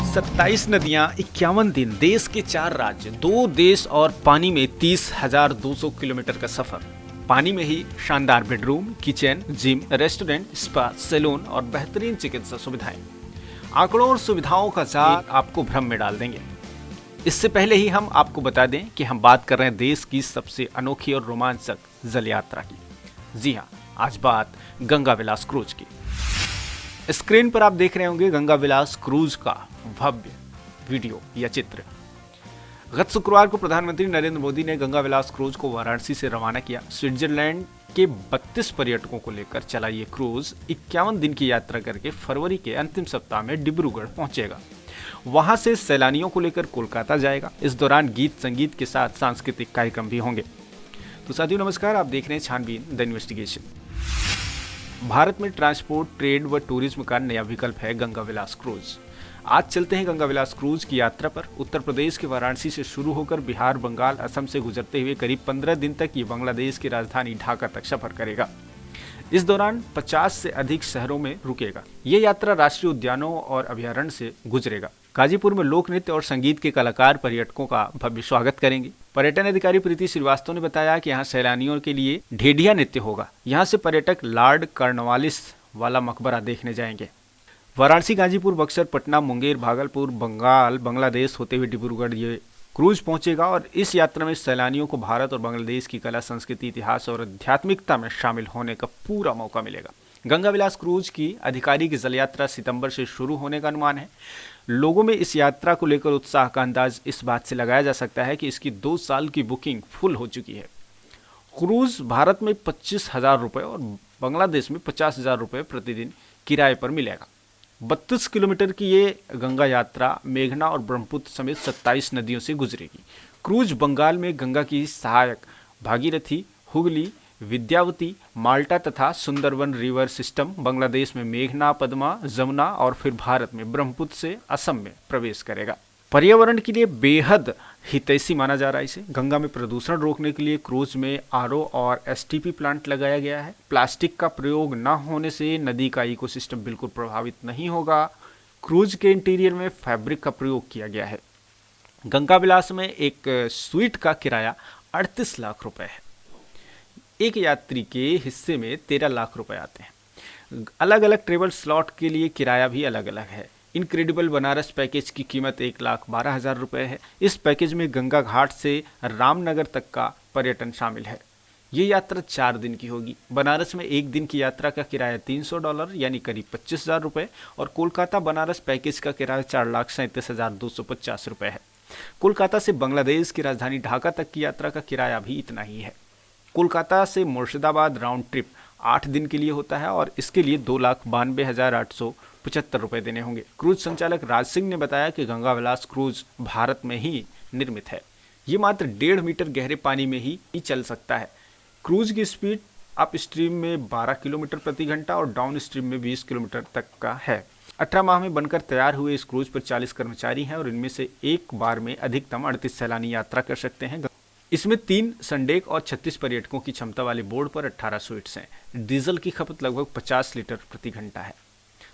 27 नदियां, 51 दिन, देश के 4 राज्य, 2 देश और पानी में 30,200 किलोमीटर का सफर। पानी में ही शानदार bedroom, kitchen, gym, restaurant, spa, salon और बेहतरीन चिकित्सा सुविधाएं। आंकड़ों और सुविधाओं का जाल आपको भ्रम में डाल देंगे। इससे पहले ही हम आपको बता दें कि हम बात कर रहे हैं देश की सबसे अनोखी और रोमांचक जल यात्रा की। जी हाँ, आज बात गंगा विलास क्रूज की। स्क्रीन पर आप देख रहे होंगे गंगा विलास क्रूज का भव्य वीडियो या चित्र। गत शुक्रवार को प्रधानमंत्री नरेंद्र मोदी ने गंगा विलास क्रूज को वाराणसी से रवाना किया। स्विट्जरलैंड के 32 पर्यटकों को लेकर चला ये क्रूज 51 दिन की यात्रा करके फरवरी के अंतिम सप्ताह में डिब्रूगढ़ पहुंचेगा। वहां से सैलानियों को लेकर कोलकाता जाएगा। इस दौरान गीत संगीत के साथ सांस्कृतिक कार्यक्रम भी होंगे। तो साथियों नमस्कार, आप देख रहे हैं छानबीन द इन्वेस्टिगेशन। भारत में ट्रांसपोर्ट, ट्रेड व टूरिज्म का नया विकल्प है गंगा विलास क्रूज। आज चलते हैं गंगा विलास क्रूज की यात्रा पर। उत्तर प्रदेश के वाराणसी से शुरू होकर बिहार, बंगाल, असम से गुजरते हुए करीब 15 दिन तक ये बांग्लादेश की राजधानी ढाका तक सफर करेगा। इस दौरान 50 से अधिक शहरों में रुकेगा। ये यात्रा राष्ट्रीय उद्यानों और अभयारण्य से गुजरेगा। गाजीपुर में लोक नृत्य और संगीत के कलाकार पर्यटकों का भव्य स्वागत करेंगे। पर्यटन अधिकारी प्रीति श्रीवास्तव ने बताया कि यहाँ सैलानियों के लिए ढेडिया नृत्य होगा। यहाँ से पर्यटक लॉर्ड कॉर्नवालिस वाला मकबरा देखने जाएंगे। वाराणसी, गाजीपुर, बक्सर, पटना, मुंगेर, भागलपुर, बंगाल, बांग्लादेश होते हुए डिब्रूगढ़ ये क्रूज पहुंचेगा और इस यात्रा में सैलानियों को भारत और बांग्लादेश की कला, संस्कृति, इतिहास और आध्यात्मिकता में शामिल होने का पूरा मौका मिलेगा। गंगा विलास क्रूज की आधिकारिक जल यात्रा सितंबर से शुरू होने का अनुमान है। लोगों में इस यात्रा को लेकर उत्साह का अंदाज इस बात से लगाया जा सकता है कि इसकी 2 साल की बुकिंग फुल हो चुकी है। क्रूज भारत में 25,000 रुपये और बांग्लादेश में 50,000 रुपये प्रतिदिन किराए पर मिलेगा। 32 किलोमीटर की ये गंगा यात्रा मेघना और ब्रह्मपुत्र समेत 27 नदियों से गुजरेगी। क्रूज बंगाल में गंगा की सहायक भागीरथी, हुगली, विद्यावती, माल्टा तथा सुंदरबन रिवर सिस्टम, बांग्लादेश में मेघना, पद्मा, जमुना और फिर भारत में ब्रह्मपुत्र से असम में प्रवेश करेगा। पर्यावरण के लिए बेहद हितैषी माना जा रहा है इसे। गंगा में प्रदूषण रोकने के लिए क्रूज में आरओ और एसटीपी प्लांट लगाया गया है। प्लास्टिक का प्रयोग न होने से नदी का इकोसिस्टम बिल्कुल प्रभावित नहीं होगा। क्रूज के इंटीरियर में फैब्रिक का प्रयोग किया गया है। गंगा विलास में एक स्वीट का किराया 38 लाख रुपए है। एक यात्री के हिस्से में 13 लाख रुपए आते हैं। अलग अलग ट्रेवल स्लॉट के लिए किराया भी अलग अलग है। इनक्रेडिबल बनारस पैकेज की कीमत 1,12,000 रुपये है। इस पैकेज में गंगा घाट से रामनगर तक का पर्यटन शामिल है। ये यात्रा 4 दिन की होगी। बनारस में 1 दिन की यात्रा का किराया $300 यानी करीब 25,000 रुपये और कोलकाता बनारस पैकेज का किराया 4,37,250 रुपये है। कोलकाता से बांग्लादेश की राजधानी ढाका तक की यात्रा का किराया भी इतना ही है। कोलकाता से मुर्शिदाबाद राउंड ट्रिप 8 दिन के लिए होता है और इसके लिए 2,92,875 रुपये देने होंगे। क्रूज संचालक राज सिंह ने बताया कि गंगा विलास क्रूज भारत में ही निर्मित है। ये मात्र 1.5 मीटर गहरे पानी में ही चल सकता है। क्रूज की स्पीड अप स्ट्रीम में 12 किलोमीटर प्रति घंटा और डाउन स्ट्रीम में 20 किलोमीटर तक का है। 18 माह में बनकर तैयार हुए इस क्रूज पर 40 कर्मचारी हैं और इनमें से एक बार में अधिकतम 38 सैलानी यात्रा कर सकते हैं। इसमें 3 संडेक और 36 पर्यटकों की क्षमता वाले बोर्ड पर 18 स्वीट्स हैं। डीजल की खपत लगभग 50 लीटर प्रति घंटा है।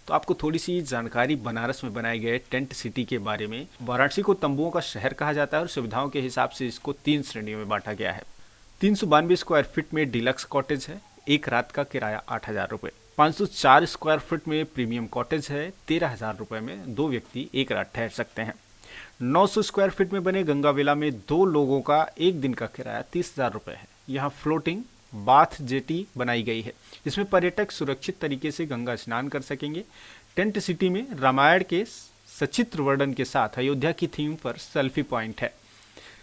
तो आपको थोड़ी सी जानकारी बनारस में बनाए गए टेंट सिटी के बारे में। वाराणसी को तंबुओं का शहर कहा जाता है और सुविधाओं के हिसाब से इसको 3 श्रेणियों में बांटा गया है। 392 स्क्वायर फीट में डिलक्स कॉटेज है, एक रात का किराया 8,000 रुपये। 504 स्क्वायर फीट में प्रीमियम कॉटेज है, 13,000 रुपये में 2 व्यक्ति एक रात ठहर सकते हैं। 900 स्क्वायर फीट में बने गंगा विला में 2 लोगों का 1 दिन का किराया 30,000 रुपये है। यहाँ फ्लोटिंग बाथ जेटी बनाई गई है। इसमें पर्यटक सुरक्षित तरीके से गंगा स्नान कर सकेंगे। टेंट सिटी में रामायण के सचित्र वर्णन के साथ अयोध्या की थीम पर सेल्फी पॉइंट है।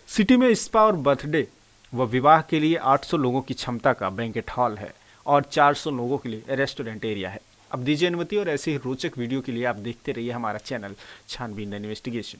सिटी में स्पा और बर्थडे व विवाह के लिए 800 लोगों की क्षमता का बैंकेट हॉल है और 400 लोगों के लिए रेस्टोरेंट एरिया है। अब दीजिए अनुमति और ऐसे ही रोचक वीडियो के लिए आप देखते रहिए हमारा चैनल छानबीन द इन्वेस्टिगेशन।